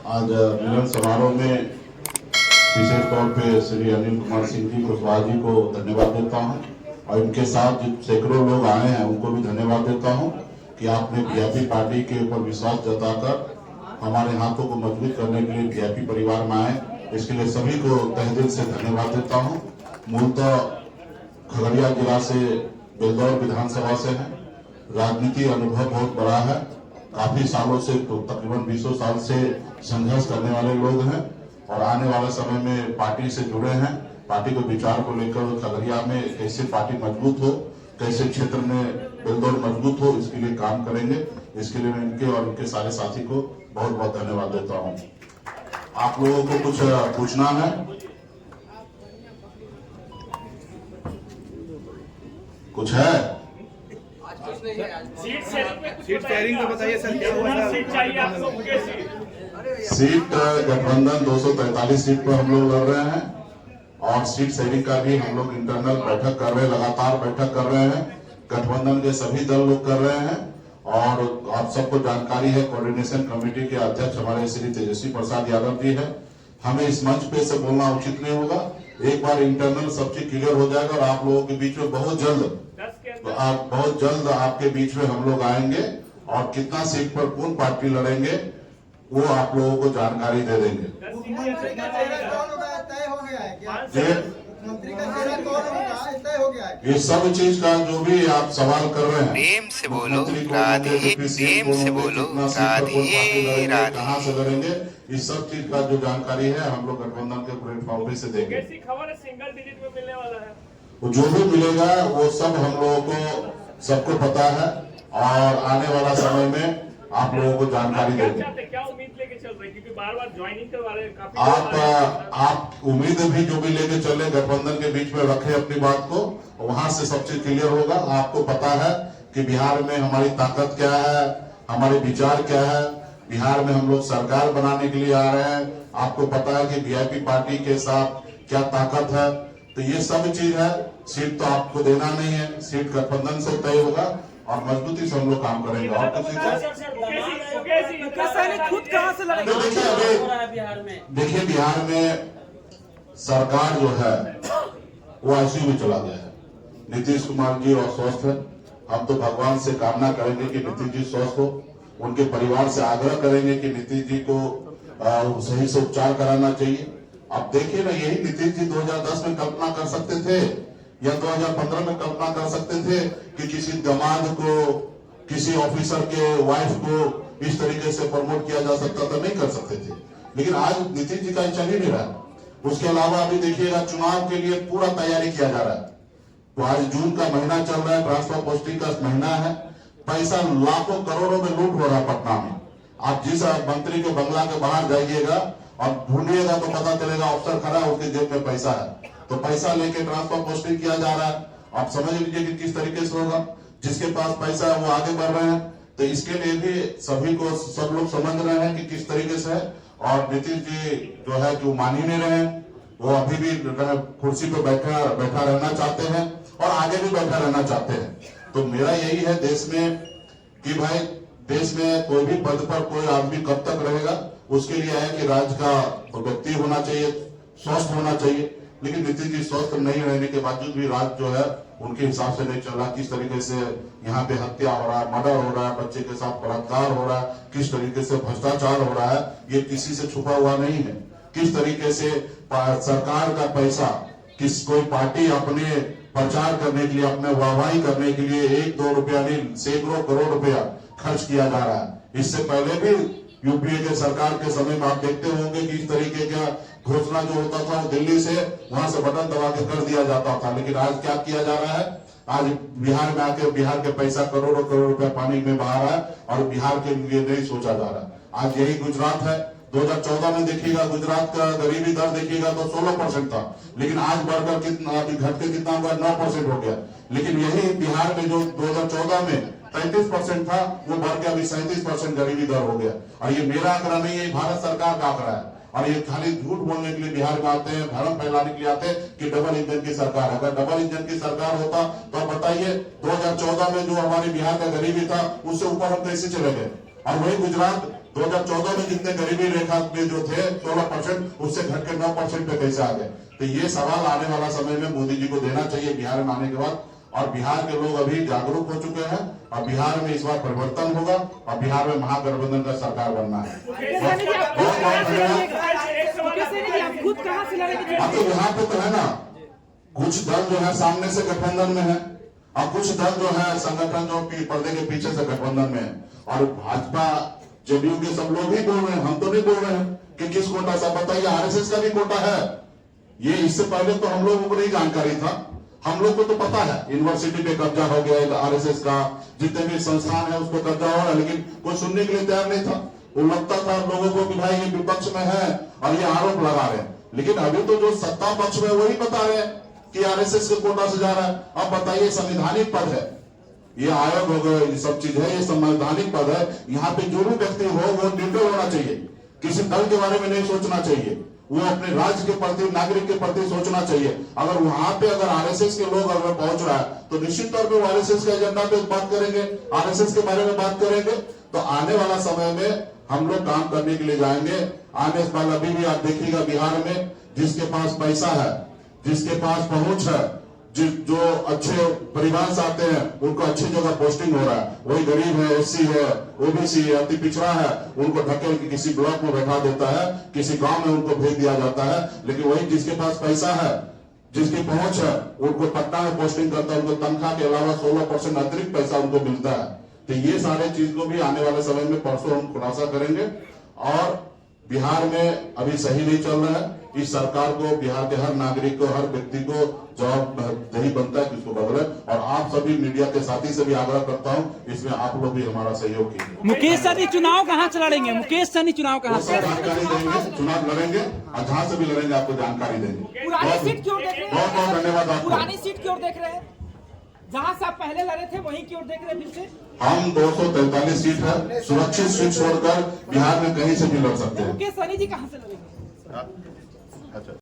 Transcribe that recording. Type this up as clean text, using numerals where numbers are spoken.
आज मिलन समारोह में विशेष तौर पे श्री अनिल कुमार सिंह जी कुशवाहा जी को धन्यवाद देता हूं और इनके साथ जो सैकड़ों लोग आए हैं उनको भी धन्यवाद देता हूं कि आपने वीआईपी पार्टी के ऊपर विश्वास जताकर हमारे हाथों को मजबूत करने के लिए वीआईपी परिवार में आए। इसके लिए सभी को तहे दिल से धन्यवाद देता हूं। मूलतः खगड़िया जिला से बेलदौर विधानसभा से है, राजनीति अनुभव बहुत बड़ा है, काफी सालों से तो तकरीबन 20 साल से संघर्ष करने वाले लोग हैं और आने वाले समय में पार्टी से जुड़े हैं। पार्टी के विचार को लेकर खगड़िया में कैसे पार्टी मजबूत हो, कैसे क्षेत्र में बेलदौर मजबूत हो, इसके लिए काम करेंगे। इसके लिए मैं इनके और इनके सारे साथी को बहुत बहुत धन्यवाद देता हूं। आप लोगों को कुछ पूछना है? कुछ है? सीट शेयरिंग का बताइए सर, क्या हुआ? सीट चाहिए आपको? सीट गठबंधन 243 सीट पर हम लोग लड़ रहे हैं और सीट शेयरिंग का भी हम लोग इंटरनल बैठक कर रहे हैं, लगातार बैठक कर रहे हैं। गठबंधन के सभी दल लोग कर रहे हैं और आप सबको जानकारी है, कोऑर्डिनेशन कमेटी के अध्यक्ष हमारे श्री तेजस्वी प्रसाद यादव जी है। हमें इस मंच पे से बोलना उचित नहीं होगा। एक बार इंटरनल सब चीज क्लियर हो जाएगा और आप लोगों के बीच में बहुत जल्द आपके बीच में हम लोग आएंगे और कितना सीट पर कौन पार्टी लड़ेंगे वो आप लोगों को जानकारी दे देंगे। मुख्यमंत्री का चेहरा कौन होगा तय हो गया है क्या? मुख्यमंत्री का चेहरा कौन होगा तय हो गया है? ये सब चीज का जो भी आप सवाल कर रहे हैं, प्रेम से बोलो राधे, प्रेम से बोलो राधे राधे। कहाँ से लड़ेंगे, इस सब चीज का जो जानकारी है हम लोग गठबंधन के प्लेटफॉर्म पे से देंगे। कैसी खबर है? सिंगल डिजिट में मिलने वाला है। जो भी मिलेगा वो सब हम लोगों को सबको पता है और आने वाला समय में आप लोगों को जानकारी देंगे। क्या उम्मीद लेके चल रहे हैं? क्योंकि बार-बार ज्वाइनिंग करवा रहे हैं। आप उम्मीद भी जो भी लेके चले गठबंधन के बीच में रखे अपनी बात को, वहां से सब चीज क्लियर होगा। आपको पता है कि बिहार में हमारी ताकत क्या है, हमारे विचार क्या है। बिहार में हम लोग सरकार बनाने के लिए आ रहे हैं। आपको पता है कि वीआईपी पार्टी के साथ क्या ताकत है। तो ये सब चीज है। सीट तो आपको देना नहीं है, सीट गठबंधन से तय होगा और मजबूती से हम लोग काम करेंगे। और कुछ खुद कहां से लड़ेंगे? देखिए बिहार में सरकार जो है वो आईसीयू में चला गया है। नीतीश कुमार जी और स्वस्थ है। हम तो भगवान से कामना करेंगे कि नीतीश जी स्वस्थ हो। उनके परिवार से आग्रह करेंगे कि नीतीश जी को सही से उपचार कराना चाहिए। अब देखिए ना, यही नीतीश जी 2010 में कल्पना कर सकते थे या 2015 में कल्पना कर सकते थे कि किसी दामाद को, किसी ऑफिसर के वाइफ को इस तरीके से प्रमोट किया जा सकता था? नहीं कर सकते थे। लेकिन आज नीतीश जी का चल ही नहीं रहा। उसके अलावा अभी देखिएगा चुनाव के लिए पूरा तैयारी किया जा रहा है। तो आज जून का महीना चल रहा है, ट्रांसफर पोस्टिंग का महीना है। पैसा लाखों करोड़ों में लूट हो रहा है पटना में। आप जिस मंत्री के बंगला के बाहर जाइएगा और ढूंढिएगा तो पता चलेगा अफसर खड़ा है, उसके जेब में पैसा है। तो पैसा लेके ट्रांसफर पोस्टिंग किया जा रहा है। आप समझ लीजिए कि किस तरीके से होगा। जिसके पास पैसा है वो आगे बढ़ रहे हैं। तो इसके लिए भी सभी को, सब लोग समझ रहे हैं कि किस तरीके से है। और नीतीश जी जो है कि वो मान ही नहीं रहे हैं। वो अभी भी कुर्सी पे बैठा रहना चाहते हैं और आगे भी बैठा रहना चाहते हैं। तो मेरा यही है देश में कि भाई देश में कोई भी पद पर कोई आदमी कब तक रहेगा, उसके लिए है कि राज्य का व्यक्ति होना चाहिए, स्वस्थ होना चाहिए। लेकिन नीतीश जी स्वस्थ नहीं रहने के बावजूद भी राज्य जो है उनके हिसाब से नहीं चल रहा। किस तरीके से यहाँ पे हत्या हो रहा है, मर्डर हो रहा है, बच्चे के साथ बलात्कार हो रहा है, किस तरीके से भ्रष्टाचार हो रहा है, ये किसी से छुपा हुआ नहीं है। किस तरीके से सरकार का पैसा कोई पार्टी अपने प्रचार करने के लिए, अपने वाहवाही करने के लिए 1-2 रुपया नहीं, सैकड़ों करोड़ रुपया खर्च किया जा रहा है। इससे पहले भी यूपीए के सरकार के समय में आप देखते होंगे कि इस तरीके का घोषणा जो होता था वो दिल्ली से वहां से बटन दबा के कर दिया जाता था। लेकिन आज क्या किया जा रहा है? आज बिहार में आके बिहार के पैसा करोड़ों करोड़ रुपया पानी में बहा रहा है और बिहार के लिए नहीं सोचा जा रहा। आज यही गुजरात है। 2014 में देखिएगा गुजरात का गरीबी दर देखिएगा तो 16% था, लेकिन आज बढ़कर कितना, अभी घट के कितना हुआ? 9% हो गया। लेकिन यही बिहार में जो 2014 में 33% था वो बढ़ के अभी 37% गरीबी दर हो गया। और ये मेरा आंकड़ा नहीं है, भारत सरकार का आंकड़ा है। और ये खाली झूठ बोलने के लिए बिहार में आते हैं, भ्रम फैलाने के लिए आते हैं कि डबल इंजन की सरकार है। अगर डबल इंजन की सरकार होता तो आप बताइए 2014 में जो हमारे बिहार का गरीबी था उससे ऊपर हम कैसे चले गए? और वही गुजरात 2014 में जितने गरीबी रेखा में जो थे 16%, उससे घट के 9% पे कैसे आ गए? तो ये सवाल आने वाला समय में मोदी जी को देना चाहिए बिहार में आने के बाद। और बिहार के लोग अभी जागरूक हो चुके हैं और बिहार में इस बार परिवर्तन होगा और बिहार में महागठबंधन का सरकार बनना है। अब तो यहाँ पे तो है ना, कुछ दल जो है सामने से गठबंधन में है और कुछ दल जो है संगठन जो पर्दे के पीछे से गठबंधन में है। और भाजपा जेडीयू के सब लोग ही बोल रहे हैं, हम तो नहीं बोल रहे हैं कि किस कोटा से। बताइए, आरएसएस का भी कोटा है। ये इससे पहले तो हम लोगों को नहीं जानकारी था। हम लोग को तो पता है यूनिवर्सिटी पे कब्जा हो गया आरएसएस का, जितने भी संस्थान है उसको कब्जा हो रहा है, लेकिन कोई सुनने के लिए तैयार नहीं था। वो लगता था लोगों को कि भाई ये विपक्ष में है और ये आरोप लगा रहे हैं, लेकिन अभी तो जो सत्ता पक्ष में वही बता रहे हैं कि आरएसएस के कोटा से जा रहा है। अब बताइए, संवैधानिक पद है, ये आयोग हो गए, ये सब चीज है, ये संवैधानिक पद है। यहाँ पे जो भी व्यक्ति हो वो निर्भय होना चाहिए, किसी दल के बारे में नहीं सोचना चाहिए, वो अपने राज्य के प्रति, नागरिक के प्रति सोचना चाहिए। अगर वहां पे अगर आरएसएस के लोग अगर पहुंच रहा है तो निश्चित तौर पे वो आरएसएस के एजेंडा पे बात करेंगे, आरएसएस के बारे में बात करेंगे। तो आने वाला समय में हम लोग काम करने के लिए जाएंगे। आने वाला अभी भी आप देखिएगा बिहार में जिसके पास पैसा है, जिसके पास पहुंच है, जो अच्छे परिवार से आते हैं उनको अच्छी जगह पोस्टिंग हो रहा है। वही गरीब है, एससी है, ओबीसी है, अति पिछड़ा है, उनको ढकेल के किसी ब्लॉक में बैठा देता है, किसी गांव में उनको भेज दिया जाता है। लेकिन वही जिसके पास पैसा है, जिसकी पहुंच है, उनको पटना में पोस्टिंग करता है, उनको तनख्वाह के अलावा 16% अतिरिक्त पैसा उनको मिलता है। तो ये सारे चीज को भी आने वाले समय में परसों हम खुलासा करेंगे। और बिहार में अभी सही नहीं चल रहा है। इस सरकार को, बिहार के हर नागरिक को, हर व्यक्ति को जवाबदेही बनता है कि उसको बदले। और आप सभी मीडिया के साथी से भी आग्रह करता हूं, इसमें आप लोग भी हमारा सहयोग कीजिए। मुकेश सहनी चुनाव कहाँ से लड़ेंगे? मुकेश सहनी चुनाव कहाँ से? जानकारी देंगे, चुनाव लड़ेंगे और जहां से भी लड़ेंगे आपको जानकारी देंगे। पुरानी सीट क्यों देख रहे हैं? बहुत बहुत धन्यवाद आपको। पुरानी सीट क्यों देख रहे हैं? जहाँ से आप पहले लड़े थे वहीं क्यों देख रहे हैं? फिर से हम 243 सीट है, सुरक्षित सीट छोड़कर बिहार में कहीं से भी लड़ सकते हैं। मुकेश सहनी जी कहाँ से लड़ेंगे? अच्छा।